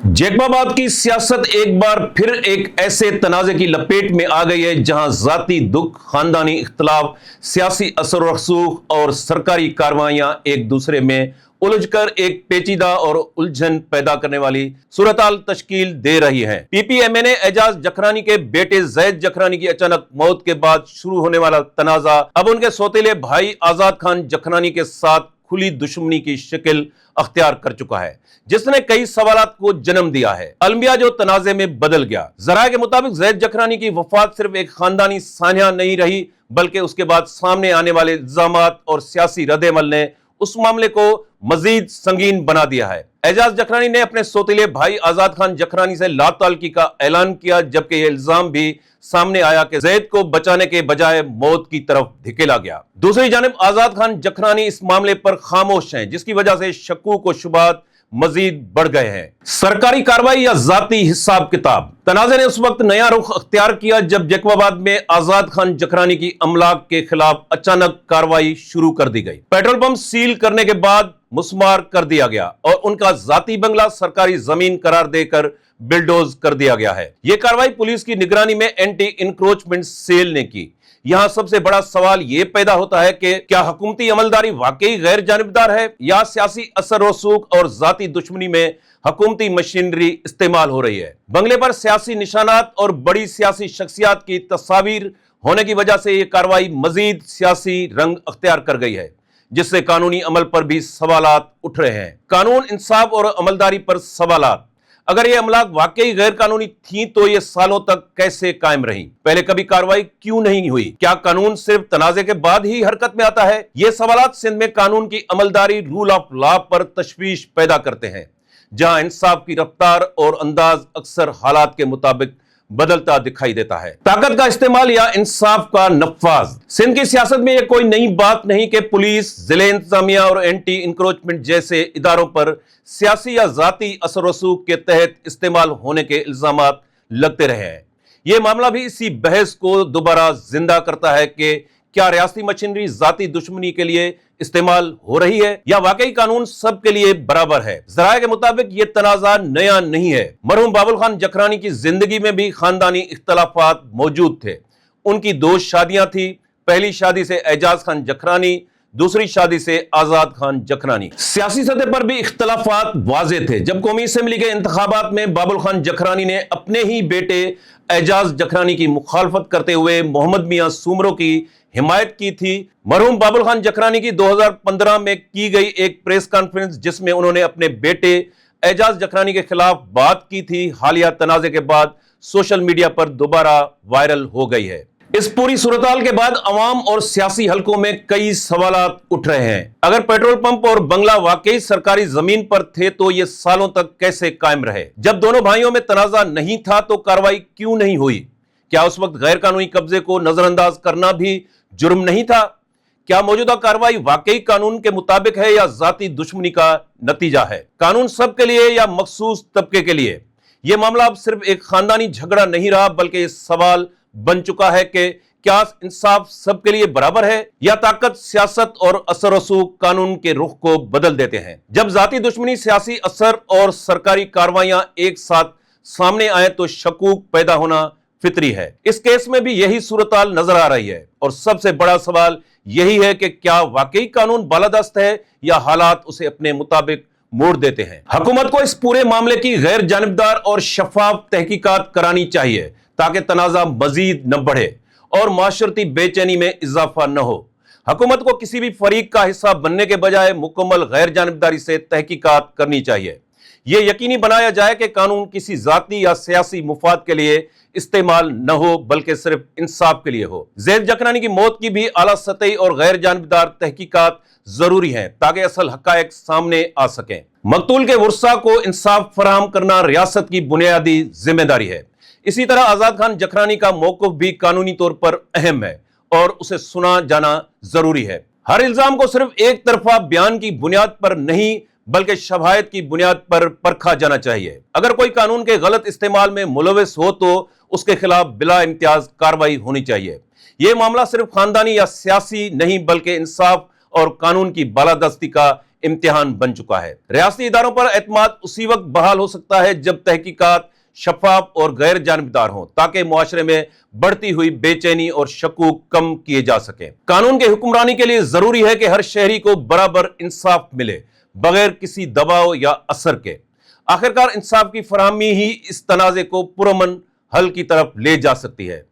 जैकबाबाद की सियासत एक बार फिर एक ऐसे तनाज़े की लपेट में आ गई है जहां ज़ाती दुख, खानदानी इख्तलाफ, सियासी असर रसूख और सरकारी कार्रवाइयां एक दूसरे में उलझकर एक पेचीदा और उलझन पैदा करने वाली सूरत-हाल तश्कील दे रही है। पीपीएमए ने एजाज जखरानी के बेटे जैद जखरानी की अचानक मौत के बाद शुरू होने वाला तनाज़ा अब उनके सौतेले भाई आजाद खान जखरानी के साथ खुली दुश्मनी की शक्ल अख्तियार कर चुका है, जिसने कई सवालात को जन्म दिया है। अलमिया जो तनाज़े में बदल गया। ज़राए के मुताबिक जैद जखरानी की वफात सिर्फ एक खानदानी सान्या नहीं रही, बल्कि उसके बाद सामने आने वाले इल्जामात और सियासी रद्द-ए-अमल ने उस मामले को मजीद संगीन बना दिया है। एजाज जखरानी ने अपने सौतेले भाई आजाद खान जखरानी से लाताल्लुकी का ऐलान किया, जबकि यह इल्जाम भी सामने आया कि जैद को बचाने के बजाय मौत की तरफ धकेला गया। दूसरी जानिब आजाद खान जखरानी इस मामले पर खामोश हैं, जिसकी वजह से शक्कूक और शुबहात मजीद बढ़ गए हैं। सरकारी कार्रवाई या जाती हिसाब किताब। तनाज़े ने उस वक्त नया रुख अख्तियार किया जब जैकबाबाद में आजाद खान जखरानी की अमलाक के खिलाफ अचानक कार्रवाई शुरू कर दी गई। पेट्रोल पंप सील करने के बाद मुस्मार कर दिया गया और उनका जाती बंगला सरकारी जमीन करार देकर बिल्डोज कर दिया गया है। यह कार्रवाई पुलिस की निगरानी में एंटी इंक्रोचमेंट सेल ने की। यहां सबसे बड़ा सवाल यह पैदा होता है कि क्या हुकूमती अमलदारी वाकई गैर जानिबदार है या सियासी असर रसूख और जाती दुश्मनी में हुकूमती मशीनरी इस्तेमाल हो रही है। बंगले पर सियासी निशानात और बड़ी सियासी शख्सियात की तस्वीर होने की वजह से यह कार्रवाई मजीद सियासी रंग अख्तियार कर गई है, जिससे कानूनी अमल पर भी सवालात उठ रहे हैं। कानून, इंसाफ और अमलदारी पर सवालात। अगर ये अमलाक वाकई गैर कानूनी थी तो ये सालों तक कैसे कायम रही? पहले कभी कार्रवाई क्यों नहीं हुई? क्या कानून सिर्फ तनाजे के बाद ही हरकत में आता है? ये सवालात सिंध में कानून की अमलदारी, रूल ऑफ लॉ पर तशवीश पैदा करते हैं, जहां इंसाफ की रफ्तार और अंदाज अक्सर हालात के मुताबिक बदलता दिखाई देता है। ताकत का इस्तेमाल या इंसाफ का नफाज। सिंध की सियासत में यह कोई नई बात नहीं कि पुलिस, जिले इंतजामिया और एंटी इंक्रोचमेंट जैसे इदारों पर सियासी या जाती असर रसूख के तहत इस्तेमाल होने के इल्जामात लगते रहे हैं। यह मामला भी इसी बहस को दोबारा जिंदा करता है कि क्या रियासती मशीनरी जाती दुश्मनी के लिए इस्तेमाल हो रही है या वाकई कानून सबके लिए बराबर है। ज़राए के मुताबिक ये तनाज़ा नया नहीं है। मरहूम बाबुल खान जखरानी की जिंदगी में भी खानदानी इख्तलाफात मौजूद थे। उनकी दो शादियां थी। पहली शादी से एजाज खान जखरानी, दूसरी शादी से आजाद खान जखरानी। सियासी सतह पर भी इख्तलाफात वाज़े थे। जब कौमी असेंबली के इंतखाबात में बाबुल खान जखरानी ने अपने ही बेटे एजाज जखरानी की मुखालफत करते हुए मोहम्मद मियां सूमरो की हिमायत की थी। मरहूम बाबुल खान जखरानी की 2015 में की गई एक प्रेस कॉन्फ्रेंस, जिसमें उन्होंने अपने बेटे एजाज जखरानी के खिलाफ बात की थी, हालिया तनाज़े के बाद सोशल मीडिया पर दोबारा वायरल हो गई है। इस पूरी सूरत-हाल के बाद अवाम और सियासी हलकों में कई सवालात उठ रहे हैं। अगर पेट्रोल पंप और बंगला वाकई सरकारी जमीन पर थे तो ये सालों तक कैसे कायम रहे? जब दोनों भाइयों में तनाज़ा नहीं था तो कार्रवाई क्यों नहीं हुई? क्या उस वक्त गैर कानूनी कब्जे को नजरअंदाज करना भी जुर्म नहीं था? क्या मौजूदा कार्रवाई वाकई कानून के मुताबिक है या जाती दुश्मनी का नतीजा है? कानून सबके लिए या मखसूस तबके के लिए? यह मामला अब सिर्फ एक खानदानी झगड़ा नहीं रहा, बल्कि यह सवाल बन चुका है कि क्या इंसाफ सबके लिए बराबर है या ताकत, सियासत और असर रसूख कानून के रुख को बदल देते हैं। जब जाती दुश्मनी, सियासी असर और सरकारी कार्रवाइयां एक साथ सामने आए तो शकूक पैदा होना फितरी है। इस केस में भी यही सूरत-हाल नजर आ रही है और सबसे बड़ा सवाल यही है कि क्या वाकई कानून बालादस्त है या हालात उसे अपने मुताबिक मोड़ देते हैं। हुकूमत को इस पूरे मामले की गैर जानिबदार और शफाफ तहकीकात करानी चाहिए ताकि तनाज़ा मजीद न बढ़े और माशरती बेचैनी में इजाफा न हो। हुकूमत को किसी भी फरीक का हिस्सा बनने के बजाय मुकम्मल गैर जानिबदारी से तहकीकात करनी चाहिए। यह यकीनी बनाया जाए कि कानून किसी जाती या सियासी मुफाद के लिए इस्तेमाल न हो, बल्कि सिर्फ इंसाफ के लिए हो। जैद जखरानी की मौत की भी आला सतही और गैर जानिबदार तहकीकात जरूरी हैं ताकि असल हकायक सामने आ सकें। मकतूल के वर्सा को इंसाफ फराहम करना रियासत की बुनियादी जिम्मेदारी है। इसी तरह आजाद खान जखरानी का मौक़िफ़ भी कानूनी तौर पर अहम है और उसे सुना जाना जरूरी है। हर इल्जाम को सिर्फ एक तरफा बयान की बुनियाद पर नहीं, बल्कि शवाहिद की बुनियाद पर परखा जाना चाहिए। अगर कोई कानून के गलत इस्तेमाल में मुलविस हो तो उसके खिलाफ बिला इम्तियाज कार्रवाई होनी चाहिए। यह मामला सिर्फ खानदानी या सियासी नहीं, बल्कि इंसाफ और कानून की बालादस्ती का امتحان بن چکا ہے۔ ریاستی اداروں پر اعتماد اسی وقت بحال ہو سکتا ہے جب تحقیقات شفاف اور غیر جانبدار ہوں، تاکہ معاشرے میں بڑھتی ہوئی بے چینی اور شکوک کم کیے جا سکیں۔ قانون کے حکمرانی کے لیے ضروری ہے کہ ہر شہری کو برابر انصاف ملے، بغیر کسی دباؤ یا اثر کے۔ آخرکار انصاف کی فراہمی ہی اس تنازع کو پرامن حل کی طرف لے جا سکتی ہے۔